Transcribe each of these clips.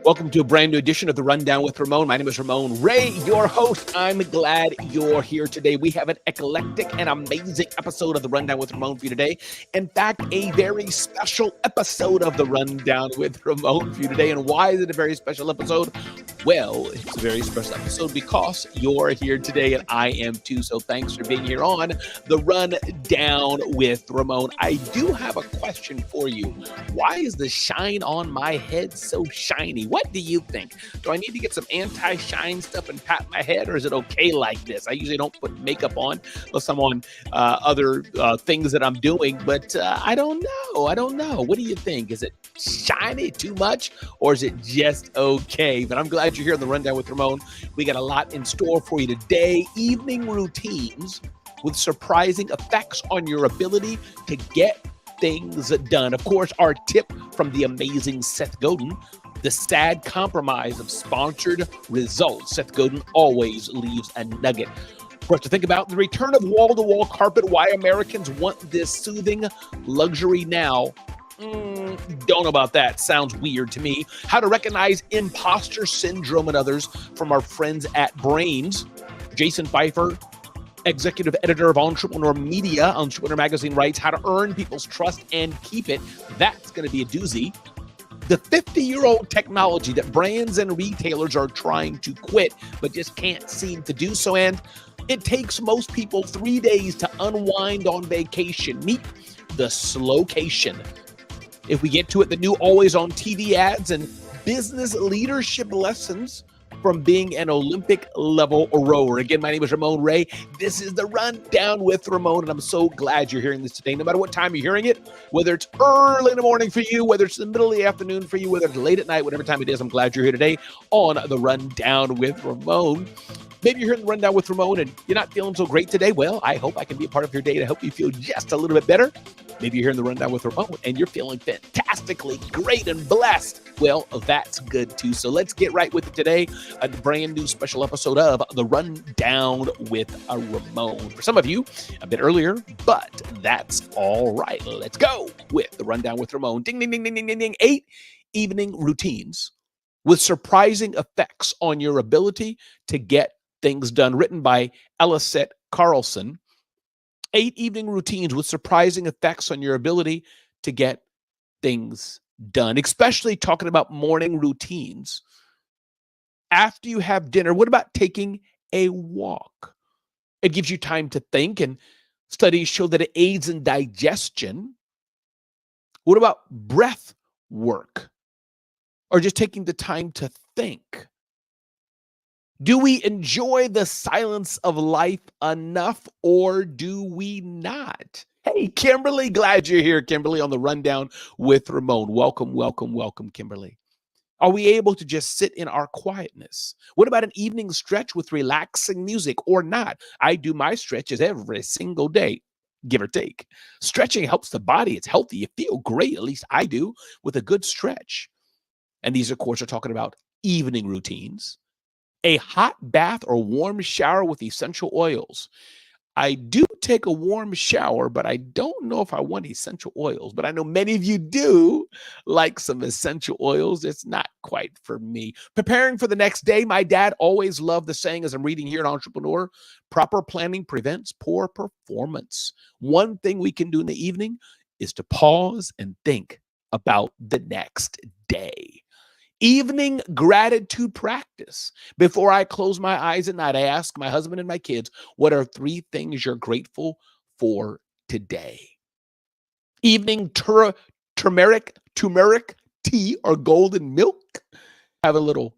Welcome to a brand new edition of the Rundown with Ramon. My name is Ramon Ray, your host. I'm glad you're here today. We have an eclectic and amazing episode of the Rundown with Ramon for you today. In fact, a very special episode of the Rundown with Ramon for you today. And why is it a very special episode? Well, it's a very special episode because you're here today and I am too. So thanks for being here on the Rundown with Ramon. I do have a question for you. Why is the shine on my head so shiny? What do you think? Do I need to get some anti-shine stuff and pat my head, or is it okay like this? I usually don't put makeup on unless I'm on other things that I'm doing, but I don't know. What do you think? Is it shiny too much, or is it just okay? But I'm glad you're here on the Rundown with Ramon. We got a lot in store for you today. Evening routines with surprising effects on your ability to get things done. Of course, our tip from the amazing Seth Godin, the sad compromise of sponsored results. Seth Godin always leaves a nugget for us to think about. The return of wall-to-wall carpet, why Americans want this soothing luxury now. Don't know about that. Sounds weird to me. How to recognize imposter syndrome and others from our friends at Brains. Jason Pfeiffer, executive editor of Entrepreneur Media, Entrepreneur Magazine, writes how to earn people's trust and keep it. That's going to be a doozy. The 50-year-old technology that brands and retailers are trying to quit, but just can't seem to do so. And it takes most people 3 days to unwind on vacation. Meet the slowcation. If we get to it, the new always on TV ads and business leadership lessons from being an Olympic level rower. Again, my name is Ramon Ray. This is the Rundown with Ramon, and I'm so glad you're hearing this today. No matter what time you're hearing it, whether it's early in the morning for you, whether it's the middle of the afternoon for you, whether it's late at night, whatever time it is, I'm glad you're here today on the Rundown with Ramon. Maybe you're hearing the Rundown with Ramon and you're not feeling so great today. Well, I hope I can be a part of your day to help you feel just a little bit better. Maybe you're hearing the Rundown with Ramon and you're feeling fantastically great and blessed. Well, that's good too. So let's get right with it today. A brand new special episode of the Rundown with Ramon. For some of you, a bit earlier, but that's all right. Let's go with the Rundown with Ramon. Ding, ding, ding, ding, ding, ding, ding. 8 evening routines with surprising effects on your ability to get things done. Written by Elisette Carlson. 8 evening routines with surprising effects on your ability to get things done, especially talking about morning routines. After you have dinner, what about taking a walk? It gives you time to think, and studies show that it aids in digestion. What about breath work? Or just taking the time to think? Do we enjoy the silence of life enough, or do we not? Hey, Kimberly, glad you're here, Kimberly, on the Rundown with Ramon. Welcome, welcome, welcome, Kimberly. Are we able to just sit in our quietness? What about an evening stretch with relaxing music or not? I do my stretches every single day, give or take. Stretching helps the body. It's healthy. You feel great, at least I do, with a good stretch. And these, of course, are talking about evening routines. A hot bath or warm shower with essential oils. I do take a warm shower, but I don't know if I want essential oils. But I know many of you do like some essential oils. It's not quite for me. Preparing for the next day. My dad always loved the saying, as I'm reading here in Entrepreneur, proper planning prevents poor performance. One thing we can do in the evening is to pause and think about the next day. Evening gratitude practice. Before I close my eyes at night, I ask my husband and my kids, what are 3 things you're grateful for today? Evening turmeric tea or golden milk. Have a little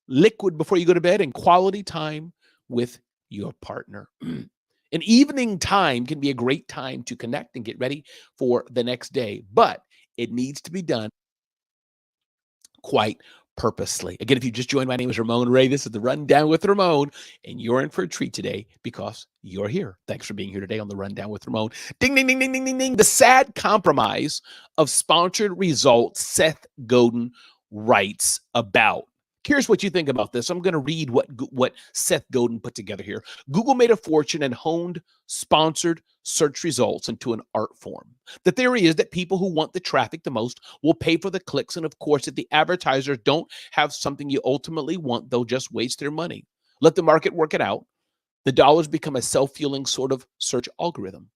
liquid before you go to bed, and quality time with your partner. An evening time can be a great time to connect and get ready for the next day, but it needs to be done quite purposely. Again, if you just joined, my name is Ramon Ray. This is the Rundown with Ramon, and you're in for a treat today because you're here. Thanks for being here today on the Rundown with Ramon. Ding, ding, ding, ding, ding, ding, ding. The sad compromise of sponsored results, Seth Godin writes about. Here's what you think about this. I'm going to read what Seth Godin put together here. Google made a fortune and honed sponsored search results into an art form. The theory is that people who want the traffic the most will pay for the clicks. And of course, if the advertisers don't have something you ultimately want, they'll just waste their money. Let the market work it out. The dollars become a self-fueling sort of search algorithm.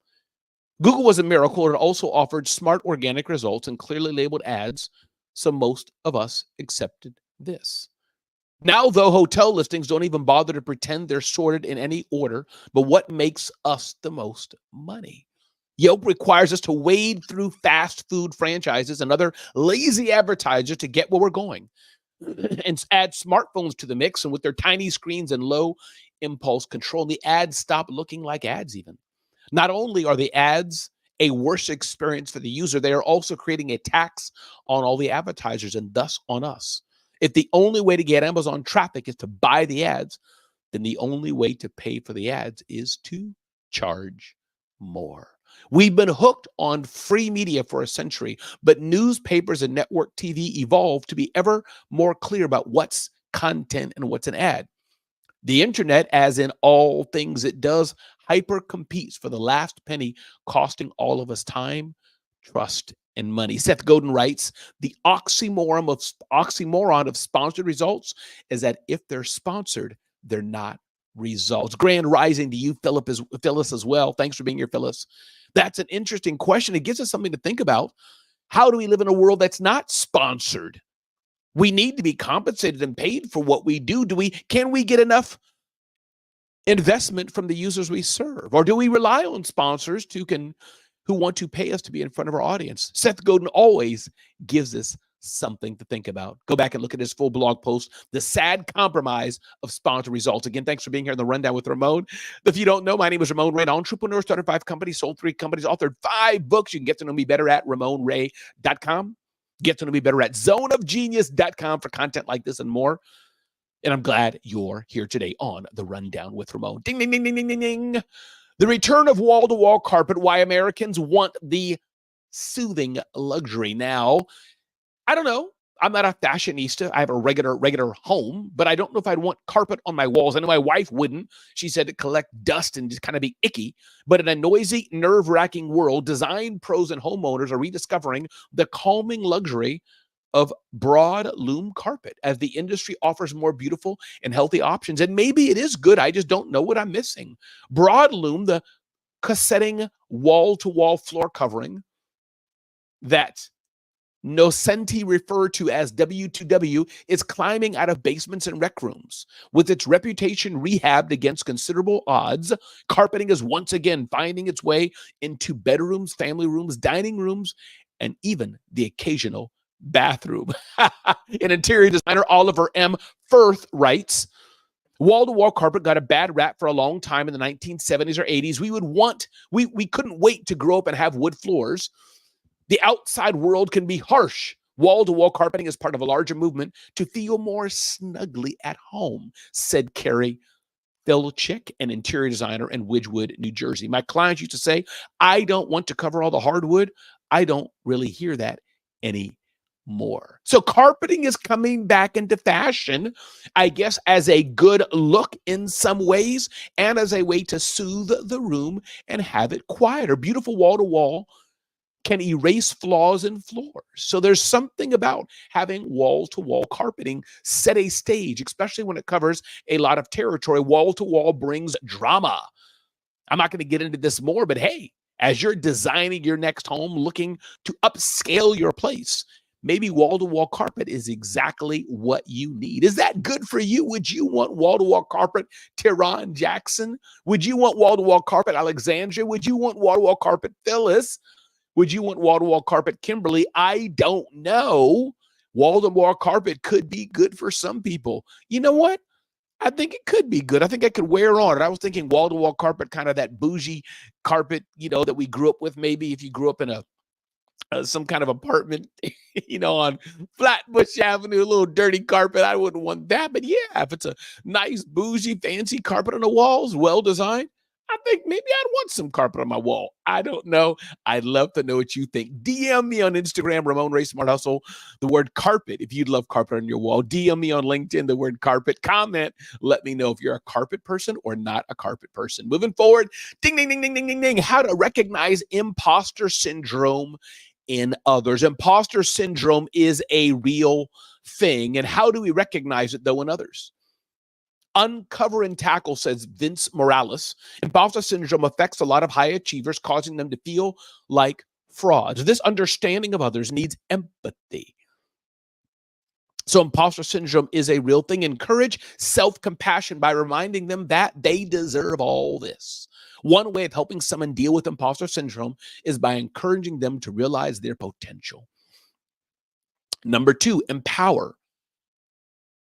Google was a miracle. It also offered smart organic results and clearly labeled ads. So most of us accepted this. Now, though, hotel listings don't even bother to pretend they're sorted in any order, but what makes us the most money? Yelp requires us to wade through fast food franchises and other lazy advertisers to get where we're going and add smartphones to the mix. And with their tiny screens and low impulse control, the ads stop looking like ads even. Not only are the ads a worse experience for the user, they are also creating a tax on all the advertisers and thus on us. If the only way to get Amazon traffic is to buy the ads, then the only way to pay for the ads is to charge more. We've been hooked on free media for a century, but newspapers and network TV evolved to be ever more clear about what's content and what's an ad. The internet, as in all things it does, hyper competes for the last penny, costing all of us time, trust, and money. Seth Godin writes, the oxymoron of sponsored results is that if they're sponsored, they're not results. Grand rising to you, Phyllis, as well. Thanks for being here, Phyllis. That's an interesting question. It gives us something to think about. How do we live in a world that's not sponsored? We need to be compensated and paid for what we do. Can we get enough investment from the users we serve? Or do we rely on sponsors who want to pay us to be in front of our audience? Seth Godin always gives us something to think about. Go back and look at his full blog post, The Sad Compromise of Sponsored Results. Again, thanks for being here on the Rundown with Ramon. If you don't know, my name is Ramon Ray, an entrepreneur, started 5 companies, sold 3 companies, authored 5 books. You can get to know me better at RamonRay.com. Get to know me better at zoneofgenius.com for content like this and more. And I'm glad you're here today on the Rundown with Ramon. Ding, ding, ding, ding, ding, ding, ding. The return of wall-to-wall carpet, why Americans want the soothing luxury. Now, I don't know. I'm not a fashionista. I have a regular home, but I don't know if I'd want carpet on my walls. I know my wife wouldn't. She said to collect dust and just kind of be icky. But in a noisy, nerve-wracking world, design pros and homeowners are rediscovering the calming luxury of broad loom carpet as the industry offers more beautiful and healthy options. And maybe it is good. I just don't know what I'm missing. Broad loom, the cassetting wall-to-wall floor covering that Nocenti referred to as W2W, is climbing out of basements and rec rooms. With its reputation rehabbed against considerable odds, carpeting is once again finding its way into bedrooms, family rooms, dining rooms, and even the occasional bathroom. An interior designer, Oliver M. Firth, writes, wall-to-wall carpet got a bad rap for a long time in the 1970s or 80s. We couldn't wait to grow up and have wood floors. The outside world can be harsh. Wall-to-wall carpeting is part of a larger movement to feel more snugly at home, said Carrie Philchick, an interior designer in Wedgwood, New Jersey. My clients used to say, I don't want to cover all the hardwood. I don't really hear that anymore. So carpeting is coming back into fashion, I guess, as a good look in some ways and as a way to soothe the room and have it quieter. Beautiful wall-to-wall can erase flaws in floors. So there's something about having wall-to-wall carpeting set a stage, especially when it covers a lot of territory. Wall-to-wall brings drama. I'm not going to get into this more, but hey, as you're designing your next home, looking to upscale your place, maybe wall-to-wall carpet is exactly what you need. Is that good for you? Would you want wall-to-wall carpet, Tehran Jackson? Would you want wall-to-wall carpet, Alexandria? Would you want wall-to-wall carpet, Phyllis? Would you want wall-to-wall carpet, Kimberly? I don't know. Wall-to-wall carpet could be good for some people. You know what? I think it could be good. I think I could wear on it. I was thinking wall-to-wall carpet, kind of that bougie carpet, that we grew up with. Maybe if you grew up in some kind of apartment, on Flatbush Avenue, a little dirty carpet, I wouldn't want that. But yeah, if it's a nice, bougie, fancy carpet on the walls, well-designed, I think maybe I'd want some carpet on my wall. I don't know. I'd love to know what you think. DM me on Instagram, Ramon Ray Smart Hustle, the word carpet. If you'd love carpet on your wall, DM me on LinkedIn, the word carpet. Comment. Let me know if you're a carpet person or not a carpet person. Moving forward, ding, ding, ding, ding, ding, ding, ding. How to recognize imposter syndrome in others. Imposter syndrome is a real thing. And how do we recognize it, though, in others? Uncover and tackle, says Vince Morales. Imposter syndrome affects a lot of high achievers, causing them to feel like frauds. This understanding of others needs empathy. So imposter syndrome is a real thing. Encourage self-compassion by reminding them that they deserve all this. One way of helping someone deal with imposter syndrome is by encouraging them to realize their potential. Number 2, empower.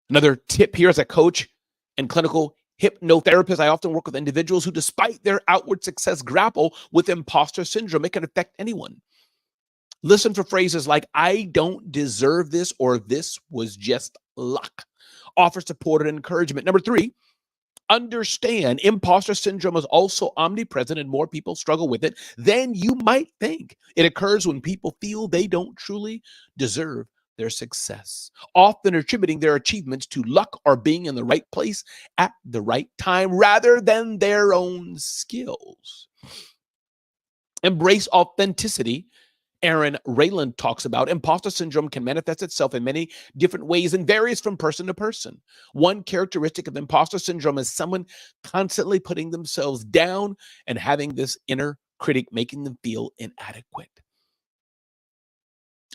Another tip here as a coach and clinical hypnotherapist, I often work with individuals who, despite their outward success, grapple with imposter syndrome. It can affect anyone. Listen for phrases like, I don't deserve this, or this was just luck. Offer support and encouragement. Number 3, understand imposter syndrome is also omnipresent and more people struggle with it than you might think. It occurs when people feel they don't truly deserve their success, often attributing their achievements to luck or being in the right place at the right time rather than their own skills. Embrace authenticity. Aaron Rayland talks about imposter syndrome can manifest itself in many different ways and varies from person to person. One characteristic of imposter syndrome is someone constantly putting themselves down and having this inner critic making them feel inadequate.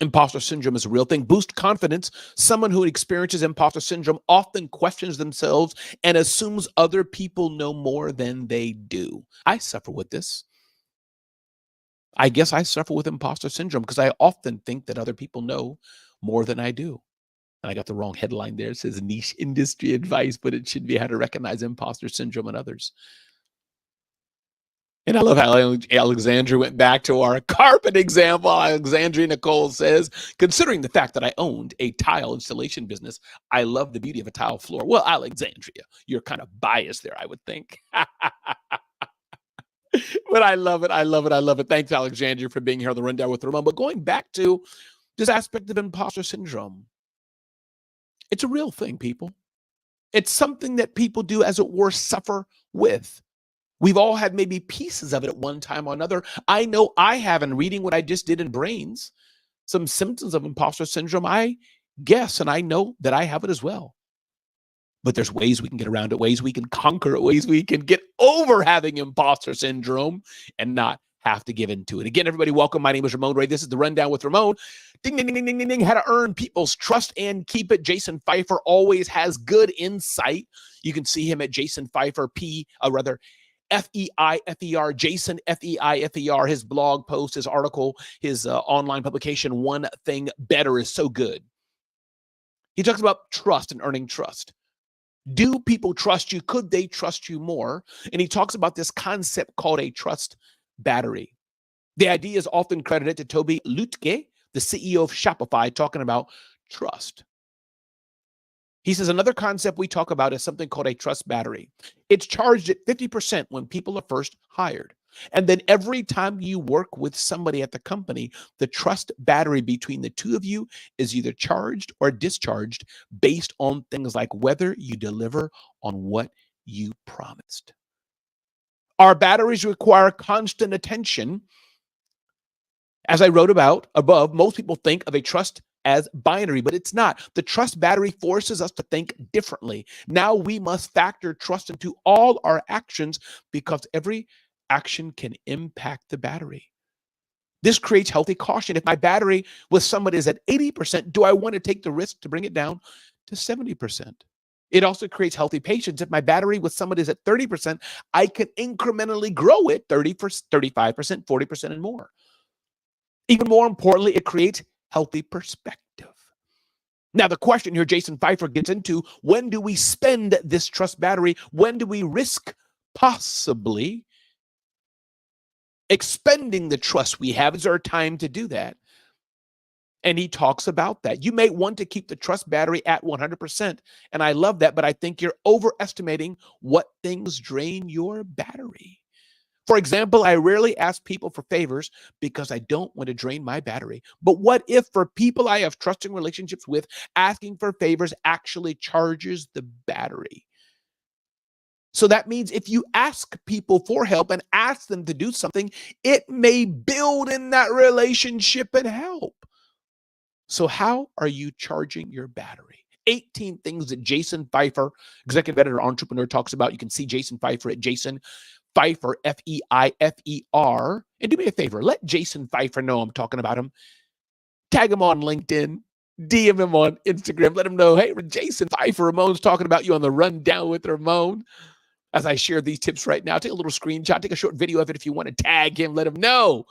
Imposter syndrome is a real thing. Boost confidence. Someone who experiences imposter syndrome often questions themselves and assumes other people know more than they do. I suffer with this. I guess I suffer with imposter syndrome because I often think that other people know more than I do. And I got the wrong headline there. It says niche industry advice, but it should be how to recognize imposter syndrome in others. And I love how Alexandra went back to our carpet example. Alexandria Nicole says, considering the fact that I owned a tile installation business, I love the beauty of a tile floor. Well, Alexandria, you're kind of biased there, I would think. But I love it. I love it. I love it. Thanks, Alexandria, for being here on the Rundown with Ramon. But going back to this aspect of imposter syndrome, it's a real thing, people. It's something that people do, as it were, suffer with. We've all had maybe pieces of it at one time or another. I know I have, in reading what I just did in Brains, some symptoms of imposter syndrome. I guess, and I know that I have it as well. But there's ways we can get around it, ways we can conquer it, ways we can get over having imposter syndrome and not have to give into it. Again, everybody, welcome. My name is Ramon Ray. This is the Rundown with Ramon. Ding, ding, ding, ding, ding, ding. How to earn people's trust and keep it. Jason Pfeiffer always has good insight. You can see him at Jason Pfeiffer, F-E-I-F-E-R, Jason, F-E-I-F-E-R. His blog post, his article, his online publication, One Thing Better, is so good. He talks about trust and earning trust. Do people trust you? Could they trust you more? And he talks about this concept called a trust battery. The idea is often credited to Toby Lutke, the CEO of Shopify, talking about trust. He says another concept we talk about is something called a trust battery. It's charged at 50% when people are first hired. And then every time you work with somebody at the company, the trust battery between the two of you is either charged or discharged based on things like whether you deliver on what you promised. Our batteries require constant attention. As I wrote about above, most people think of a trust as binary, but it's not. The trust battery forces us to think differently. Now we must factor trust into all our actions because every action can impact the battery. This creates healthy caution. If my battery with somebody is at 80%, do I want to take the risk to bring it down to 70%? It also creates healthy patience. If my battery with somebody is at 30%, I can incrementally grow it 30%, 35%, 40%, and more. Even more importantly, it creates healthy perspective. Now, the question here Jason Pfeiffer gets into, when do we spend this trust battery? When do we risk possibly expending the trust we have? Is there a time to do that? And he talks about that. You may want to keep the trust battery at 100%. And I love that, but I think you're overestimating what things drain your battery. For example, I rarely ask people for favors because I don't want to drain my battery. But what if for people I have trusting relationships with, asking for favors actually charges the battery? So that means if you ask people for help and ask them to do something, it may build in that relationship and help. So how are you charging your battery? 18 things that Jason Pfeiffer, executive editor, entrepreneur, talks about. You can see Jason Pfeiffer at Jason Pfeiffer, F-E-I-F-E-R. And do me a favor, let Jason Pfeiffer know I'm talking about him. Tag him on LinkedIn, DM him on Instagram. Let him know, hey, Jason Pfeiffer, Ramon's talking about you on the Rundown with Ramon. As I share these tips right now, take a little screenshot, take a short video of it if you want to tag him, let him know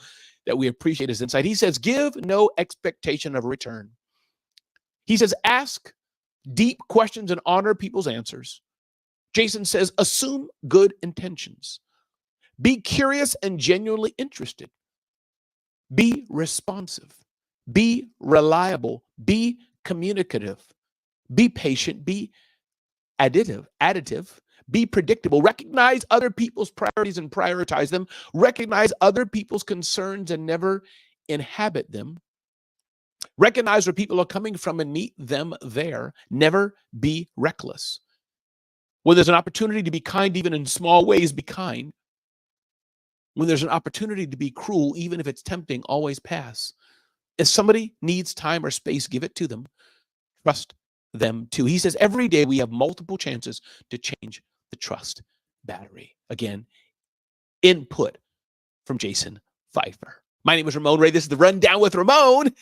that we appreciate his insight. He says, give no expectation of a return. He says, ask deep questions and honor people's answers. Jason says, assume good intentions. Be curious and genuinely interested. Be responsive. Be reliable. Be communicative. Be patient. Be additive. Be predictable. Recognize other people's priorities and prioritize them. Recognize other people's concerns and never inhabit them. Recognize where people are coming from and meet them there. Never be reckless. When there's an opportunity to be kind, even in small ways, be kind. When there's an opportunity to be cruel, even if it's tempting, always pass. If somebody needs time or space, give it to them. Trust them too. He says every day we have multiple chances to change the trust battery. Again, input from Jason Pfeiffer. My name is Ramon Ray. This is the Rundown with Ramon.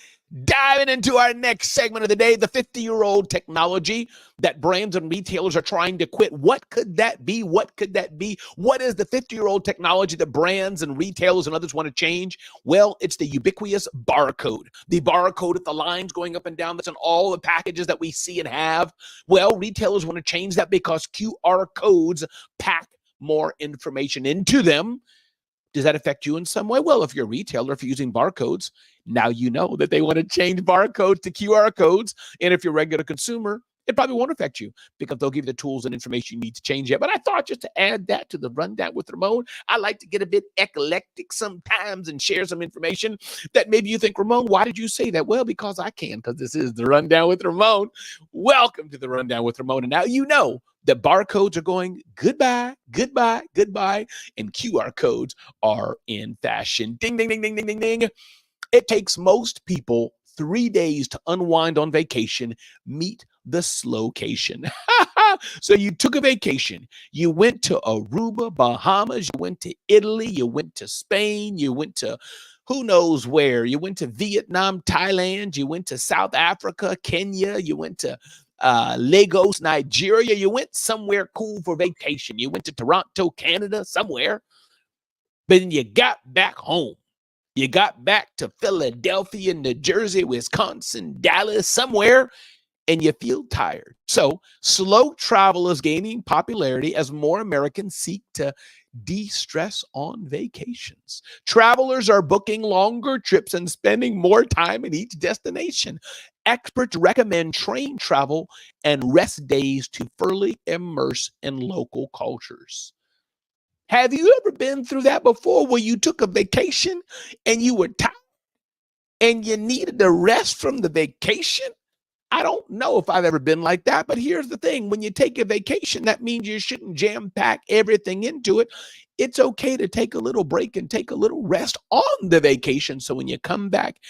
Diving into our next segment of the day, the 50-year-old technology that brands and retailers are trying to quit. What could that be? What could that be? What is the 50-year-old technology that brands and retailers and others want to change? Well, it's the ubiquitous barcode. The barcode at the lines going up and down that's on all the packages that we see and have. Well, retailers want to change that because QR codes pack more information into them. Does that affect you in some way? Well, if you're a retailer, if you're using barcodes, now you know that they want to change barcodes to QR codes. And if you're a regular consumer, it probably won't affect you because they'll give you the tools and information you need to change it. But I thought just to add that to the Rundown with Ramon, I like to get a bit eclectic sometimes and share some information that maybe you think, Ramon, why did you say that? Well, because I can, because this is the Rundown with Ramon. Welcome to the Rundown with Ramon. And now you know that barcodes are going goodbye, goodbye, goodbye, and QR codes are in fashion. Ding, ding, ding, ding, ding, ding, ding. It takes most people 3 days to unwind on vacation. Meet the slowcation. So you took a vacation. You went to Aruba, Bahamas. You went to Italy. You went to Spain. You went to who knows where. You went to Vietnam, Thailand. You went to South Africa, Kenya. You went to Lagos, Nigeria. You went somewhere cool for vacation. You went to Toronto, Canada, somewhere. But then you got back home. You got back to Philadelphia, New Jersey, Wisconsin, Dallas, somewhere, and you feel tired. So slow travel is gaining popularity as more Americans seek to de-stress on vacations. Travelers are booking longer trips and spending more time in each destination. Experts recommend train travel and rest days to fully immerse in local cultures. Have you ever been through that before where you took a vacation and you were tired and you needed to rest from the vacation? I don't know if I've ever been like that, but here's the thing. When you take a vacation, that means you shouldn't jam pack everything into it. It's okay to take a little break and take a little rest on the vacation. So when you come back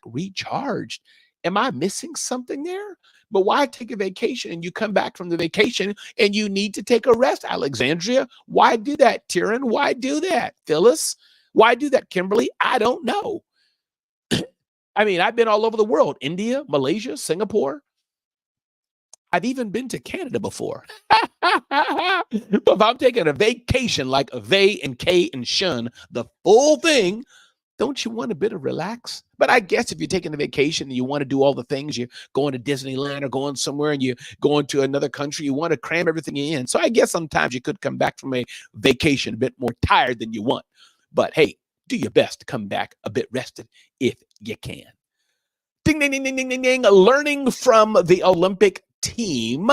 recharged. Am I missing something there? But why take a vacation and you come back from the vacation and you need to take a rest? Alexandria, why do that? Tyron, why do that? Phyllis, why do that? Kimberly, I don't know. I mean, I've been all over the world, India, Malaysia, Singapore. I've even been to Canada before. But if I'm taking a vacation like they and Kay and Shun, the full thing, don't you want a bit of relax? But I guess if you're taking a vacation and you want to do all the things, you're going to Disneyland or going somewhere and you're going to another country, you want to cram everything in. So I guess sometimes you could come back from a vacation a bit more tired than you want. But hey, do your best to come back a bit rested if you can. Ding, ding, ding, ding, ding, ding, ding. Learning from the Olympic team.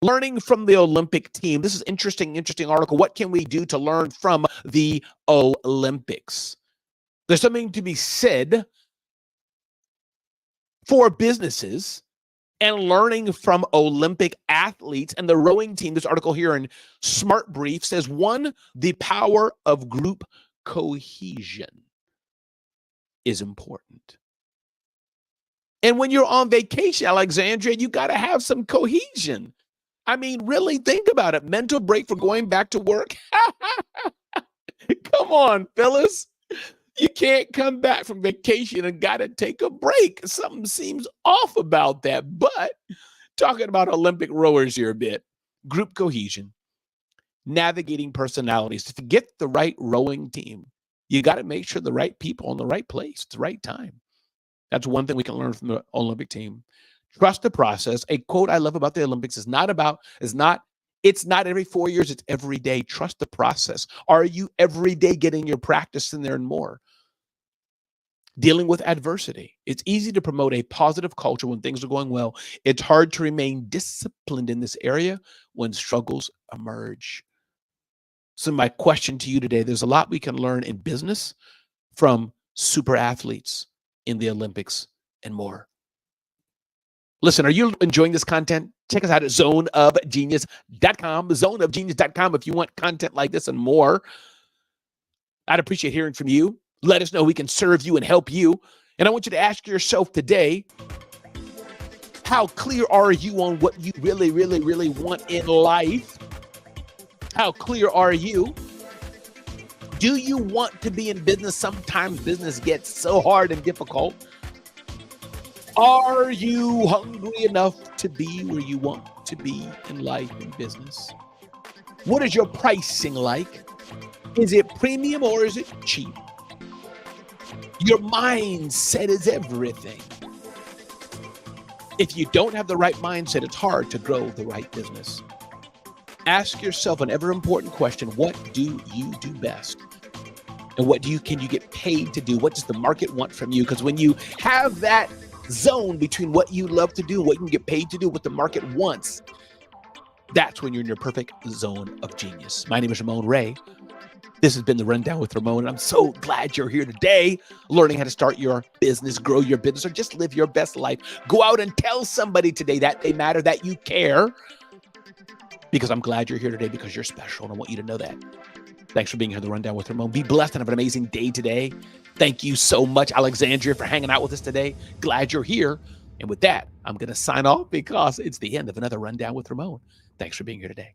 Learning from the Olympic team. This is interesting article. What can we do to learn from the Olympics? There's something to be said for businesses and learning from Olympic athletes. And the rowing team, this article here in Smart Brief says, one, the power of group cohesion is important. And when you're on vacation, Alexandria, you got to have some cohesion. I mean, really think about it. Mental break for going back to work. Come on, Phyllis. You can't come back from vacation and got to take a break. Something seems off about that. But talking about Olympic rowers here a bit, group cohesion, navigating personalities. To get the right rowing team, you got to make sure the right people in the right place at the right time. That's one thing we can learn from the Olympic team. Trust the process. A quote I love about the Olympics it's not every 4 years, it's every day. Trust the process. Are you every day getting your practice in there and more? Dealing with adversity. It's easy to promote a positive culture when things are going well. It's hard to remain disciplined in this area when struggles emerge. So my question to you today, there's a lot we can learn in business from super athletes in the Olympics and more. Listen, are you enjoying this content? Check us out at zoneofgenius.com, zoneofgenius.com if you want content like this and more. I'd appreciate hearing from you. Let us know we can serve you and help you. And I want you to ask yourself today, how clear are you on what you really, really, really want in life? How clear are you? Do you want to be in business? Sometimes business gets so hard and difficult. Are you hungry enough to be where you want to be in life and business? What is your pricing like? Is it premium or is it cheap? Your mindset is everything. If you don't have the right mindset, it's hard to grow the right business. Ask yourself an ever important question. What do you do best? And can you get paid to do? What does the market want from you? Because when you have that zone between what you love to do, what you can get paid to do, what the market wants, that's when you're in your perfect zone of genius. My name is Ramon Ray. This has been the Rundown with Ramon, and I'm so glad you're here today, learning how to start your business, grow your business, or just live your best life. Go out and tell somebody today that they matter, that you care, because I'm glad you're here today because you're special, and I want you to know that. Thanks for being here on the Rundown with Ramon. Be blessed and have an amazing day today. Thank you so much, Alexandria, for hanging out with us today. Glad you're here. And with that, I'm going to sign off because it's the end of another Rundown with Ramon. Thanks for being here today.